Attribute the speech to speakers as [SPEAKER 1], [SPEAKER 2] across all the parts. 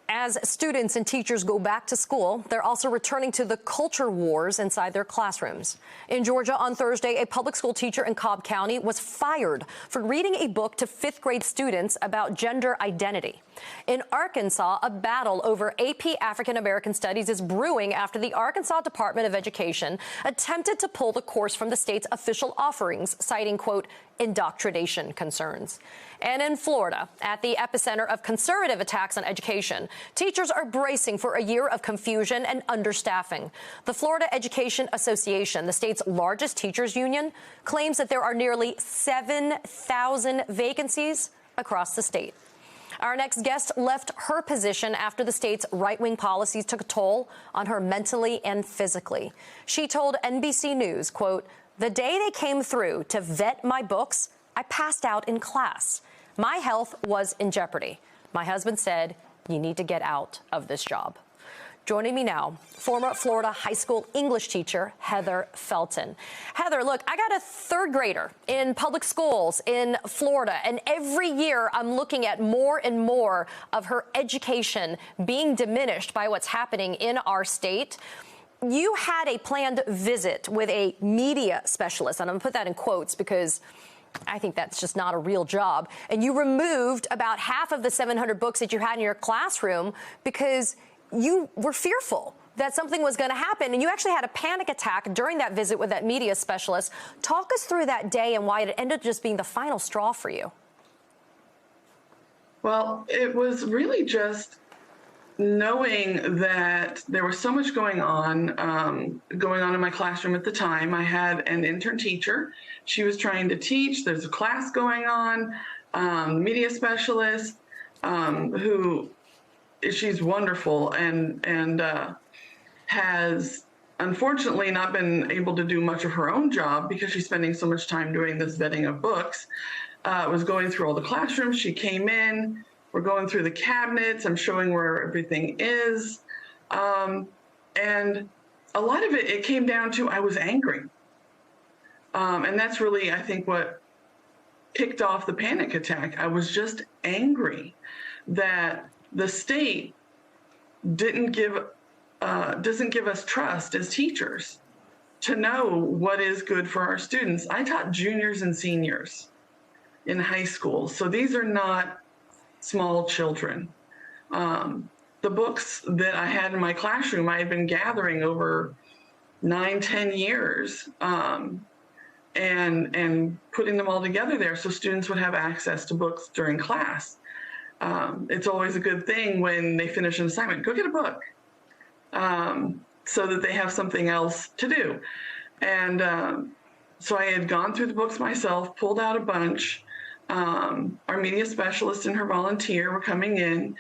[SPEAKER 1] As students and teachers go back to school, they're also returning to the culture wars inside their classrooms. In Georgia on Thursday, a public school teacher in Cobb County was fired for reading a book to fifth grade students about gender identity. In Arkansas, a battle over AP African American Studies is brewing after the Arkansas Department of Education attempted to pull the course from the state's official offerings, citing, quote, indoctrination concerns. And in Florida, at the epicenter of conservative attacks on education, teachers are bracing for a year of confusion and understaffing. The Florida Education Association, the state's largest teachers union, claims that there are nearly 7,000 vacancies across the state. Our next guest left her position after the state's right-wing policies took a toll on her mentally and physically. She told NBC News, quote, "The day they came through to vet my books, I passed out in class. My health was in jeopardy. My husband said, you need to get out of this job." Joining me now, former Florida high school English teacher, Heather Felton. Heather, look, I got a third grader in public schools in Florida, and every year I'm looking at more and more of her education being diminished by what's happening in our state. You had a planned visit with a media specialist, and I'm going to put that in quotes because I think that's just not a real job. And you removed about half of the 700 books that you had in your classroom because you were fearful that something was going to happen. And you actually had a panic attack during that visit with that media specialist. Talk us through that day and why it ended up just being the final straw for you.
[SPEAKER 2] Well, it was really just knowing that there was so much going on in my classroom at the time. I had an intern teacher. She was trying to teach. There's a class going on, media specialist, who she's wonderful and has unfortunately not been able to do much of her own job because she's spending so much time doing this vetting of books. Was going through all the classrooms. She came in. We're going through the cabinets. I'm showing where everything is. And a lot of it came down to I was angry. And that's really, I think, what kicked off the panic attack. I was just angry that the state doesn't give us trust as teachers to know what is good for our students. I taught juniors and seniors in high school, so these are not small children. The books that I had in my classroom, I had been gathering over 9-10 years and putting them all together there so students would have access to books during class. It's always a good thing when they finish an assignment, go get a book so that they have something else to do. And so I had gone through the books myself, pulled out a bunch. Our media specialist and her volunteer were coming in.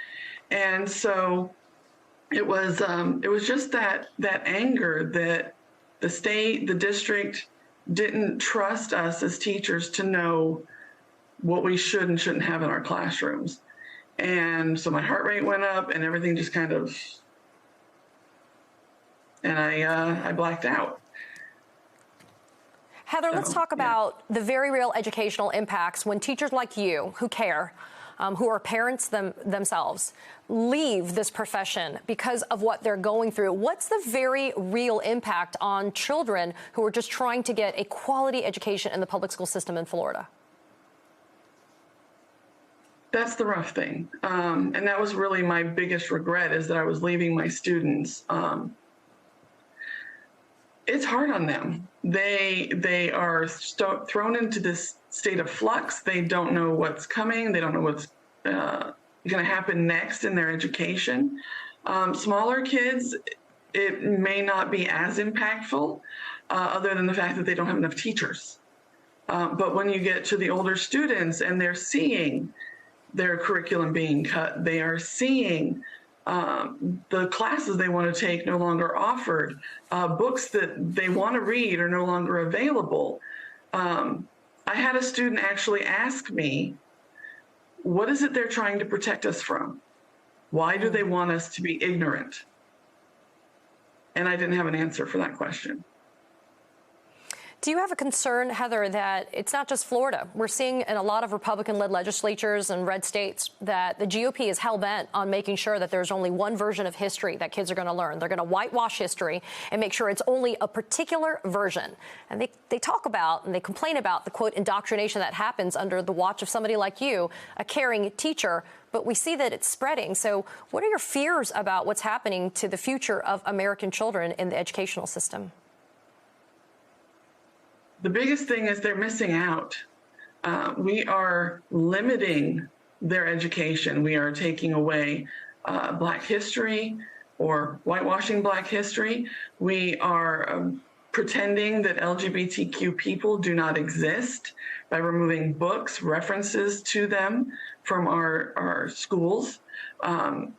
[SPEAKER 2] And so it was just that anger that the state, the district didn't trust us as teachers to know what we should and shouldn't have in our classrooms. And so my heart rate went up and everything just kind of, and I blacked out.
[SPEAKER 1] Heather, let's talk about the very real educational impacts when teachers like you who care, who are parents themselves, leave this profession because of what they're going through. What's the very real impact on children who are just trying to get a quality education in the public school system in Florida?
[SPEAKER 2] That's the rough thing. And that was really my biggest regret, is that I was leaving my students. It's hard on them. They are thrown into this state of flux. They don't know what's coming. They don't know what's going to happen next in their education. Smaller kids, it may not be as impactful, other than the fact that they don't have enough teachers. But when you get to the older students and they're seeing their curriculum being cut, they are seeing the classes they want to take no longer offered, books that they want to read are no longer available. I had a student actually ask me, what is it they're trying to protect us from? Why do they want us to be ignorant? And I didn't have an answer for that question.
[SPEAKER 1] Do you have a concern, Heather, that it's not just Florida? We're seeing in a lot of Republican-led legislatures and red states that the GOP is hell-bent on making sure that there's only one version of history that kids are going to learn. They're going to whitewash history and make sure it's only a particular version. And they talk about and they complain about the, quote, indoctrination that happens under the watch of somebody like you, a caring teacher. But we see that it's spreading. So what are your fears about what's happening to the future of American children in the educational system?
[SPEAKER 2] The biggest thing is they're missing out. We are limiting their education. We are taking away Black history or whitewashing Black history. We are pretending that LGBTQ people do not exist by removing books, references to them from our schools. And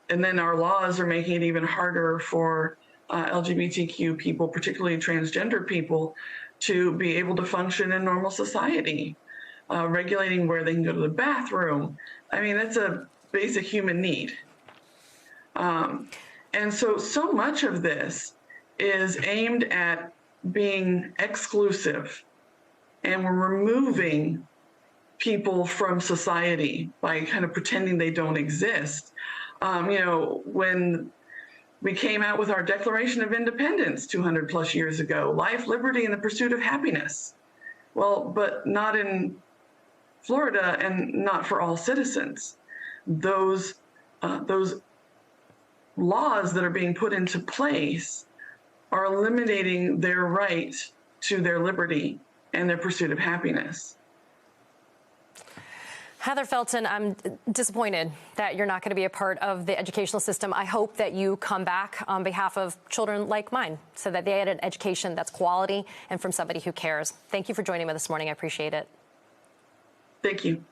[SPEAKER 2] then our laws are making it even harder for LGBTQ people, particularly transgender people, to be able to function in normal society, regulating where they can go to the bathroom. I mean, that's a basic human need. And so much of this is aimed at being exclusive, and we're removing people from society by kind of pretending they don't exist. When we came out with our Declaration of Independence 200 plus years ago, life, liberty, and the pursuit of happiness. Well, but not in Florida and not for all citizens. Those laws that are being put into place are eliminating their right to their liberty and their pursuit of happiness.
[SPEAKER 1] Heather Felton, I'm disappointed that you're not going to be a part of the educational system. I hope that you come back on behalf of children like mine so that they get an education that's quality and from somebody who cares. Thank you for joining me this morning. I appreciate it.
[SPEAKER 2] Thank you.